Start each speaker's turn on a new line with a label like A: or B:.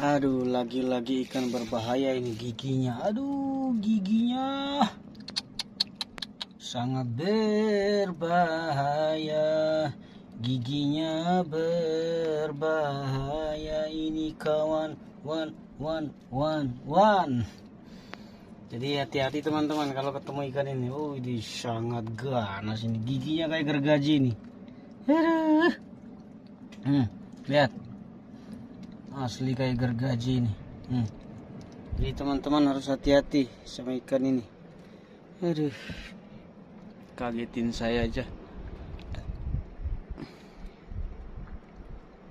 A: Aduh, lagi-lagi ikan berbahaya ini giginya. Aduh, giginya sangat berbahaya. Giginya berbahaya ini kawan. Wan. Jadi hati-hati teman-teman kalau ketemu ikan ini. Oh, ini sangat ganas ini. Giginya kayak gergaji nih. Aduh. Lihat. Asli kayak gergaji nih. Jadi teman-teman harus hati-hati sama ikan ini. Aduh, kagetin saya aja.